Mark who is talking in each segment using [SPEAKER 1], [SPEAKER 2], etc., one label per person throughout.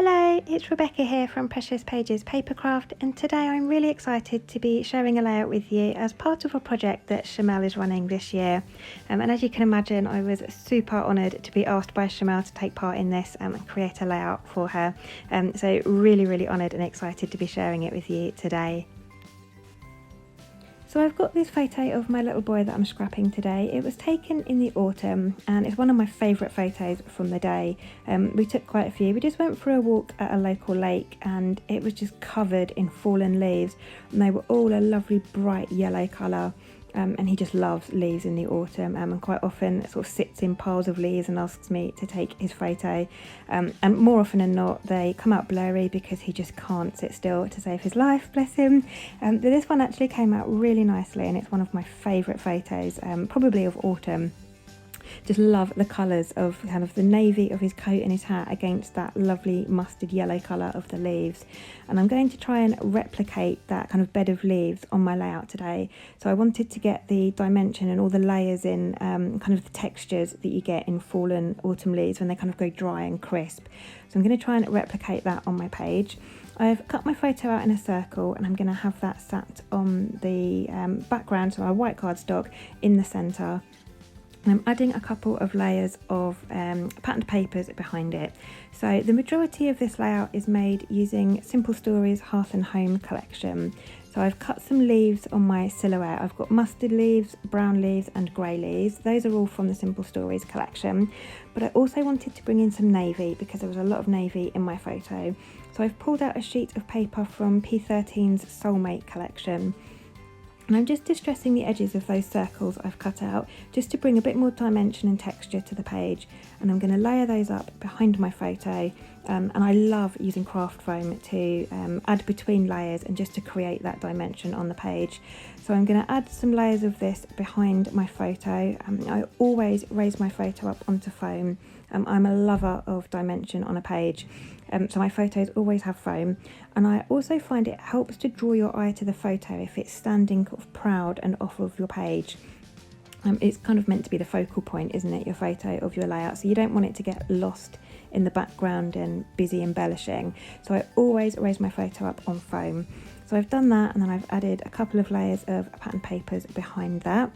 [SPEAKER 1] Hello, it's Rebecca here from Precious Pages Papercraft, and today I'm really excited to be sharing a layout with you as part of a project that Shimelle is running this year. And as you can imagine, I was super honoured to be asked by Shimelle to take part in this and create a layout for her. So really honoured and excited to be sharing it with you today. So I've got this photo of my little boy that I'm scrapping today. It was taken in the autumn and it's one of my favourite photos from the day. We took quite a few. We just went for a walk at a local lake and it was just covered in fallen leaves, and they were all a lovely bright yellow colour. And he just loves leaves in the autumn, and quite often sort of sits in piles of leaves and asks me to take his photo, and more often than not they come out blurry because he just can't sit still to save his life, bless him. But this one actually came out really nicely and it's one of my favourite photos, probably of autumn. Just love the colours of kind of the navy of his coat and his hat against that lovely mustard yellow colour of the leaves. And I'm going to try and replicate that kind of bed of leaves on my layout today. So I wanted to get the dimension and all the layers in, kind of the textures that you get in fallen autumn leaves when they kind of go dry and crisp. So I'm going to try and replicate that on my page. I've cut my photo out in a circle and I'm going to have that sat on the background, so our white cardstock in the centre. And I'm adding a couple of layers of patterned papers behind it. So the majority of this layout is made using Simple Stories Hearth and Home collection. So I've cut some leaves on my silhouette. I've got mustard leaves, brown leaves and grey leaves. Those are all from the Simple Stories collection. But I also wanted to bring in some navy because there was a lot of navy in my photo. So I've pulled out a sheet of paper from P13's Soulmate collection. And I'm just distressing the edges of those circles I've cut out just to bring a bit more dimension and texture to the page. And I'm going to layer those up behind my photo. And I love using craft foam to add between layers and just to create that dimension on the page. So I'm going to add some layers of this behind my photo. I always raise my photo up onto foam. I'm a lover of dimension on a page. So my photos always have foam, and I also find it helps to draw your eye to the photo if it's standing kind of proud and off of your page. It's kind of meant to be the focal point, isn't it, your photo of your layout, so you don't want it to get lost in the background and busy embellishing. So I always raise my photo up on foam. So I've done that, and then I've added a couple of layers of pattern papers behind that.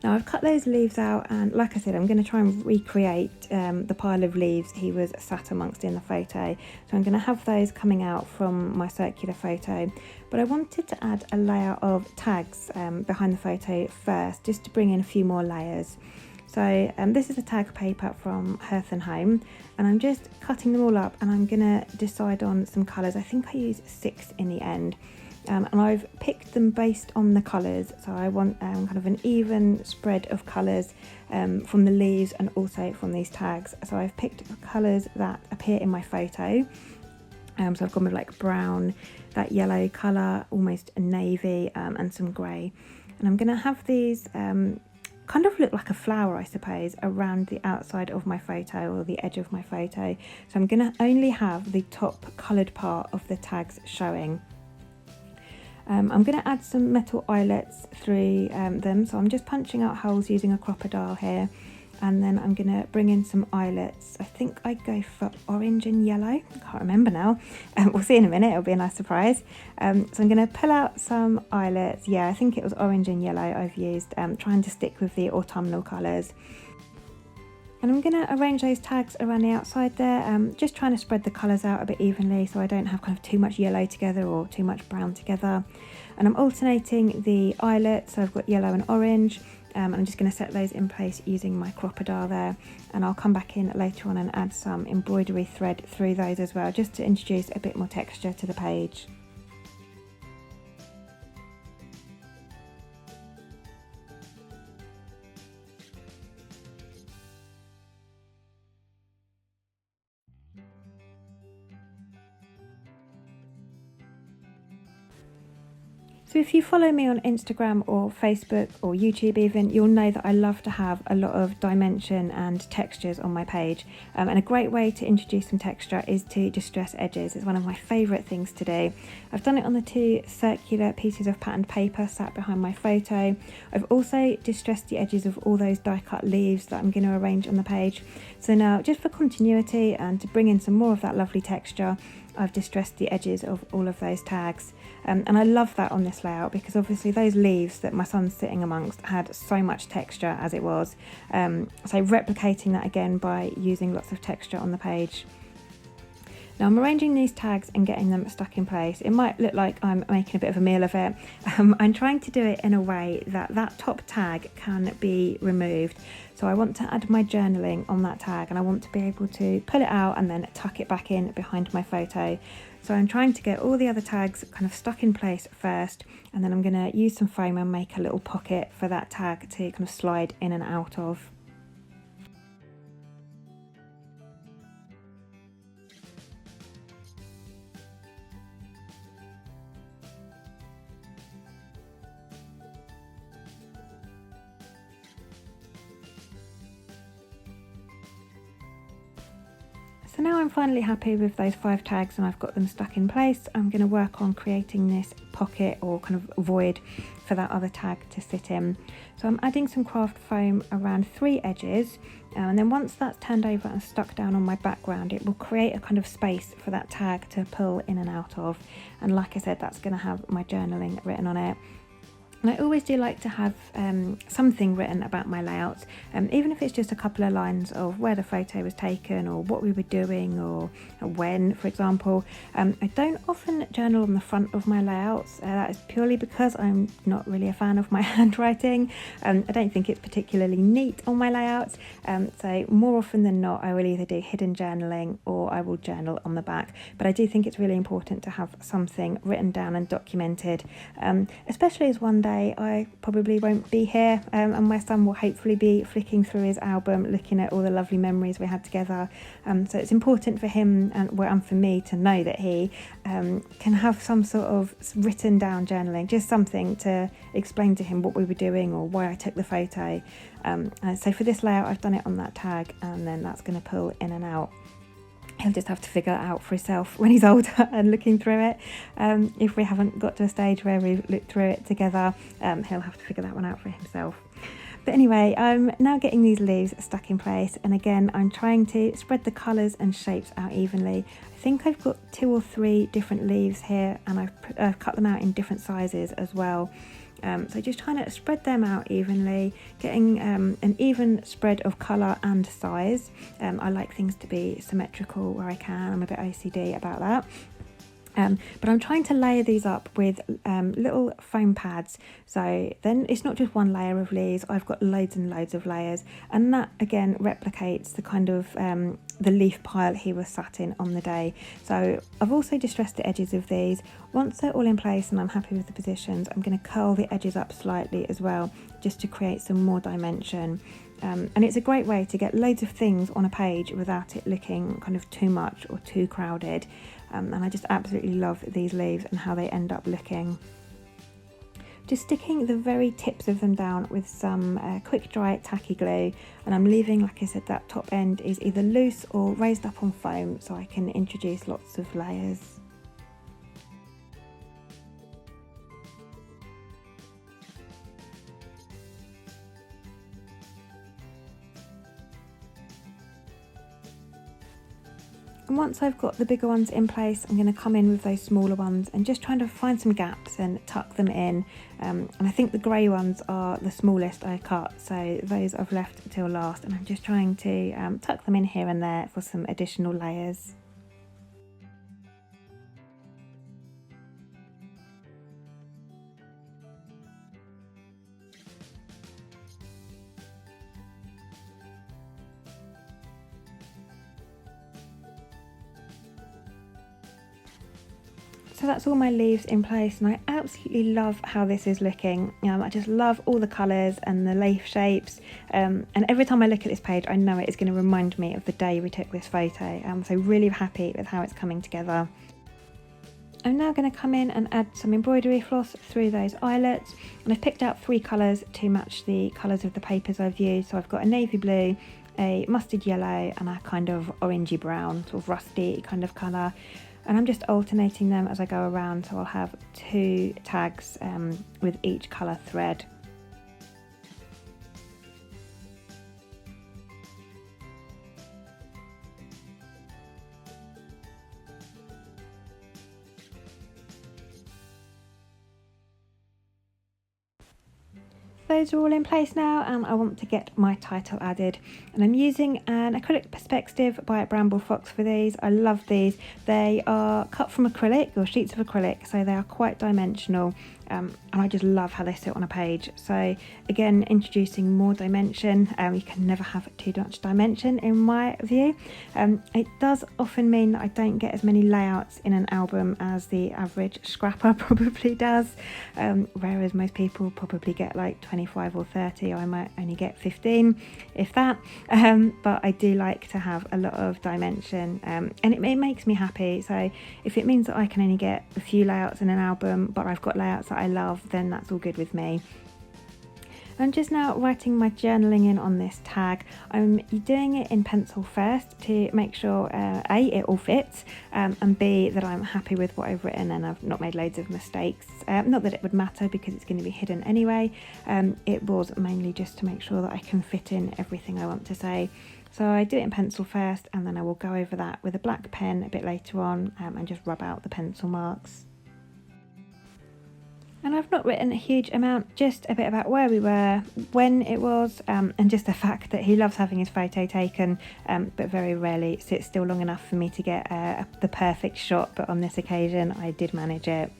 [SPEAKER 1] Now I've cut those leaves out, and like I said, I'm going to try and recreate the pile of leaves he was sat amongst in the photo. So I'm going to have those coming out from my circular photo. But I wanted to add a layer of tags behind the photo first, just to bring in a few more layers. So this is a tag paper from Hearth and Home, and I'm just cutting them all up, and I'm going to decide on some colours. I think I used 6 in the end. And I've picked them based on the colours, so I want kind of an even spread of colours from the leaves and also from these tags. So I've picked colours that appear in my photo. So I've gone with like brown, that yellow colour, almost a navy, and some grey. And I'm going to have these kind of look like a flower, I suppose, around the outside of my photo or the edge of my photo. So I'm going to only have the top coloured part of the tags showing. I'm going to add some metal eyelets through them, so I'm just punching out holes using a crocodile here, and then I'm going to bring in some eyelets. I think I go for orange and yellow, I can't remember now. We'll see in a minute, it'll be a nice surprise. So I'm going to pull out some eyelets. Yeah, I think it was orange and yellow I've used, trying to stick with the autumnal colours. And I'm going to arrange those tags around the outside there, just trying to spread the colours out a bit evenly so I don't have kind of too much yellow together or too much brown together. And I'm alternating the eyelets, so I've got yellow and orange. I'm just going to set those in place using my crocodile there, and I'll come back in later on and add some embroidery thread through those as well, just to introduce a bit more texture to the page. So if you follow me on Instagram or Facebook or YouTube even, you'll know that I love to have a lot of dimension and textures on my page. And a great way to introduce some texture is to distress edges. It's one of my favourite things to do. I've done it on the 2 circular pieces of patterned paper sat behind my photo. I've also distressed the edges of all those die cut leaves that I'm going to arrange on the page. So now, just for continuity and to bring in some more of that lovely texture, I've distressed the edges of all of those tags. And I love that on this layout because obviously those leaves that my son's sitting amongst had so much texture as it was. So replicating that again by using lots of texture on the page. Now I'm arranging these tags and getting them stuck in place. It might look like I'm making a bit of a meal of it. I'm trying to do it in a way that that top tag can be removed. So I want to add my journaling on that tag and I want to be able to pull it out and then tuck it back in behind my photo. So I'm trying to get all the other tags kind of stuck in place first, and then I'm going to use some foam and make a little pocket for that tag to kind of slide in and out of. So now I'm finally happy with those 5 tags and I've got them stuck in place. I'm going to work on creating this pocket or kind of void for that other tag to sit in. So I'm adding some craft foam around 3 edges, and then once that's turned over and stuck down on my background, it will create a kind of space for that tag to pull in and out of. And like I said, that's going to have my journaling written on it. And I always do like to have something written about my layouts, even if it's just a couple of lines of where the photo was taken or what we were doing or when, for example. I don't often journal on the front of my layouts. That is purely because I'm not really a fan of my handwriting. I don't think it's particularly neat on my layouts. So more often than not, I will either do hidden journaling or I will journal on the back. But I do think it's really important to have something written down and documented, especially as one day I probably won't be here, and my son will hopefully be flicking through his album looking at all the lovely memories we had together. So it's important for him and for me to know that he can have some sort of written down journaling, just something to explain to him what we were doing or why I took the photo. So for this layout I've done it on that tag, and then that's going to pull in and out. He'll just have to figure it out for himself when he's older and looking through it. If we haven't got to a stage where we've looked through it together, he'll have to figure that one out for himself. But anyway, I'm now getting these leaves stuck in place, and again I'm trying to spread the colours and shapes out evenly. I think I've got 2 or 3 different leaves here, and I've cut them out in different sizes as well. So just trying to spread them out evenly, getting an even spread of colour and size. I like things to be symmetrical where I can. I'm a bit OCD about that. But I'm trying to layer these up with little foam pads, so then it's not just one layer of leaves, I've got loads and loads of layers, and that again replicates the kind of the leaf pile he was sat in on the day. So I've also distressed the edges of these. Once they're all in place and I'm happy with the positions, I'm going to curl the edges up slightly as well, just to create some more dimension. And it's a great way to get loads of things on a page without it looking kind of too much or too crowded. And I just absolutely love these leaves and how they end up looking. Just sticking the very tips of them down with some quick dry tacky glue, and I'm leaving, like I said, that top end is either loose or raised up on foam so I can introduce lots of layers. And once I've got the bigger ones in place, I'm going to come in with those smaller ones and just trying to find some gaps and tuck them in. And I think the grey ones are the smallest I cut, so those I've left till last, and I'm just trying to tuck them in here and there for some additional layers. So that's all my leaves in place, and I absolutely love how this is looking. I just love all the colours and the leaf shapes, and every time I look at this page I know it is going to remind me of the day we took this photo. So really happy with how it's coming together. I'm now going to come in and add some embroidery floss through those eyelets, and I've picked out 3 colours to match the colours of the papers I've used. So I've got a navy blue, a mustard yellow and a kind of orangey brown, sort of rusty kind of colour, and I'm just alternating them as I go around, so I'll have 2 tags with each colour thread. Those are all in place now, and I want to get my title added, and I'm using an acrylic perspective by Bramble Fox for these. I love these. They are cut from acrylic, or sheets of acrylic, so they are quite dimensional, and I just love how they sit on a page. So again, introducing more dimension. You can never have too much dimension in my view. It does often mean that I don't get as many layouts in an album as the average scrapper probably does, whereas most people probably get like 25 or 30. I might only get 15, if that, but I do like to have a lot of dimension, and it makes me happy. So if it means that I can only get a few layouts in an album, but I've got layouts that I love, then that's all good with me. I'm just now writing my journaling in on this tag. I'm doing it in pencil first to make sure A, it all fits, and B, that I'm happy with what I've written and I've not made loads of mistakes. Not that it would matter because it's going to be hidden anyway. It was mainly just to make sure that I can fit in everything I want to say. So I do it in pencil first, and then I will go over that with a black pen a bit later on, and just rub out the pencil marks. And I've not written a huge amount, just a bit about where we were, when it was, and just the fact that he loves having his photo taken, but very rarely sits still long enough for me to get the perfect shot, but on this occasion I did manage it.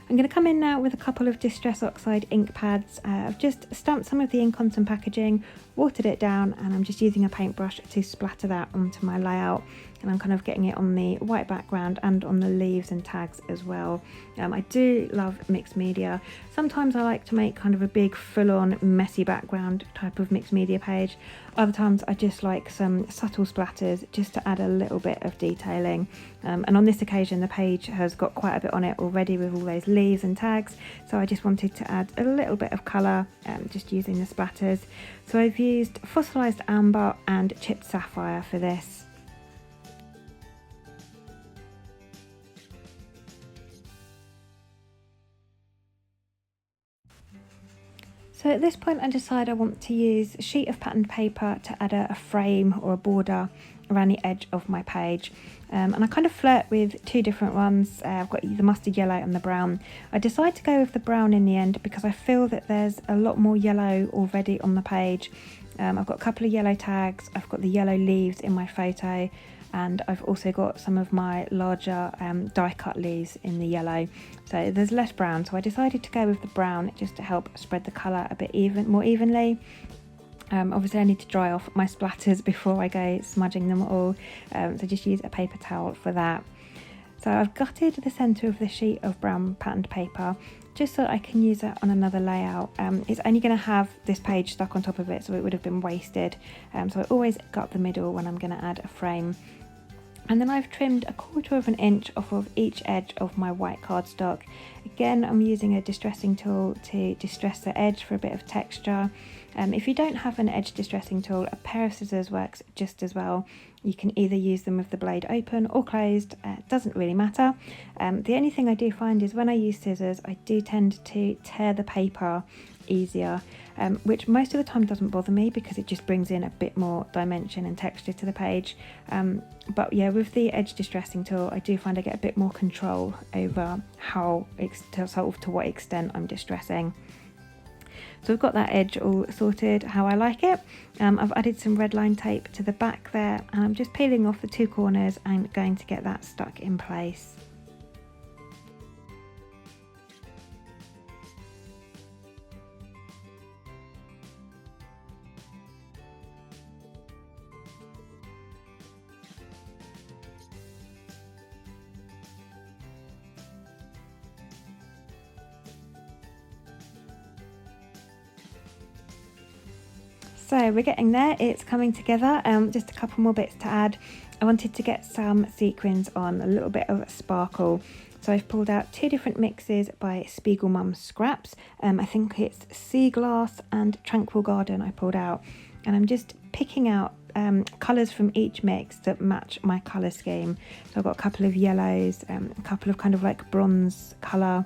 [SPEAKER 1] I'm going to come in now with a couple of Distress Oxide ink pads. I've just stamped some of the ink on some packaging, watered it down, and I'm just using a paintbrush to splatter that onto my layout, and I'm kind of getting it on the white background and on the leaves and tags as well. I do love mixed media. Sometimes I like to make kind of a big full-on messy background type of mixed media page. Other times I just like some subtle splatters just to add a little bit of detailing, and on this occasion the page has got quite a bit on it already with all those leaves and tags, so I just wanted to add a little bit of colour, just using the splatters. So I've used fossilised amber and chipped sapphire for this. So at this point I decide I want to use a sheet of patterned paper to add a frame or a border around the edge of my page, and I kind of flirt with 2 different ones. I've got the mustard yellow and the brown. I decide to go with the brown in the end because I feel that there's a lot more yellow already on the page. I've got a couple of yellow tags, I've got the yellow leaves in my photo, and I've also got some of my larger die cut leaves in the yellow, so there's less brown, so I decided to go with the brown just to help spread the colour a bit more evenly. Obviously I need to dry off my splatters before I go smudging them all, so just use a paper towel for that. So I've gutted the centre of the sheet of brown patterned paper just so I can use it on another layout. It's only going to have this page stuck on top of it, so it would have been wasted, so I always gut the middle when I'm going to add a frame. And then I've trimmed 1/4 of an inch off of each edge of my white cardstock. Again, I'm using a distressing tool to distress the edge for a bit of texture. If you don't have an edge distressing tool, a pair of scissors works just as well. You can either use them with the blade open or closed, it doesn't really matter. The only thing I do find is when I use scissors, I do tend to tear the paper easier, which most of the time doesn't bother me because it just brings in a bit more dimension and texture to the page. But yeah, with the edge distressing tool, I do find I get a bit more control over how to what extent I'm distressing. So I've got that edge all sorted how I like it. I've added some red line tape to the back there, and I'm just peeling off the 2 corners and going to get that stuck in place. So we're getting there, it's coming together. Just a couple more bits to add. I wanted to get some sequins on, a little bit of sparkle. So I've pulled out 2 different mixes by Spiegelmum Scraps. I think it's Sea Glass and Tranquil Garden I pulled out. And I'm just picking out colours from each mix that match my colour scheme. So I've got a couple of yellows, a couple of kind of like bronze colour.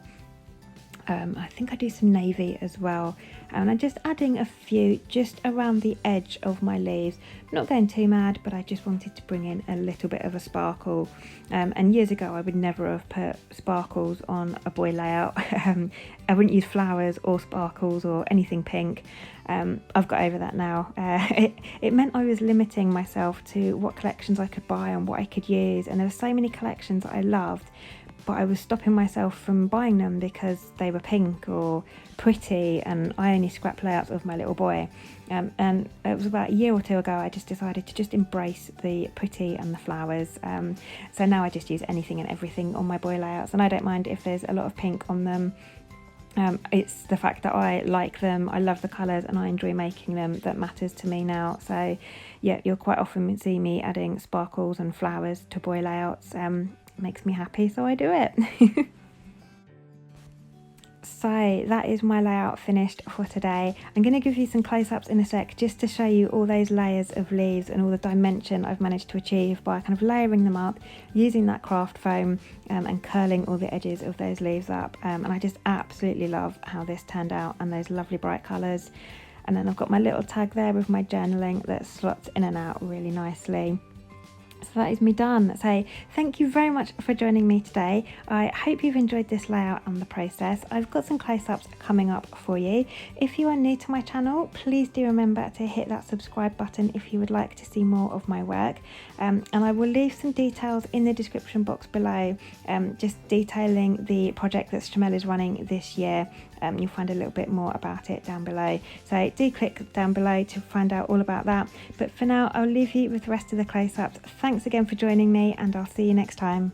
[SPEAKER 1] I think I do some navy as well, and I'm just adding a few just around the edge of my leaves. I'm not going too mad, but I just wanted to bring in a little bit of a sparkle. And years ago I would never have put sparkles on a boy layout. I wouldn't use flowers or sparkles or anything pink. I've got over that now. It meant I was limiting myself to what collections I could buy and what I could use, and there were so many collections that I loved, but I was stopping myself from buying them because they were pink or pretty, and I only scrap layouts of my little boy. And it was about a year or 2 ago I just decided to just embrace the pretty and the flowers. So now I just use anything and everything on my boy layouts, and I don't mind if there's a lot of pink on them. It's the fact that I like them, I love the colours, and I enjoy making them that matters to me now. So yeah, you'll quite often see me adding sparkles and flowers to boy layouts. Makes me happy, so I do it. So that is my layout finished for today. I'm going to give you some close-ups in a sec just to show you all those layers of leaves and all the dimension I've managed to achieve by kind of layering them up, using that craft foam and curling all the edges of those leaves up. And I just absolutely love how this turned out, and those lovely bright colours. And then I've got my little tag there with my journaling that slots in and out really nicely. So that is me done. So thank you very much for joining me today. I hope you've enjoyed this layout and the process. I've got some close-ups coming up for you. If you are new to my channel, please do remember to hit that subscribe button if you would like to see more of my work. And I will leave some details in the description box below, just detailing the project that Shimelle is running this year. You'll find a little bit more about it down below. So do click down below to find out all about that. But for now, I'll leave you with the rest of the close-ups. Thanks again for joining me, and I'll see you next time.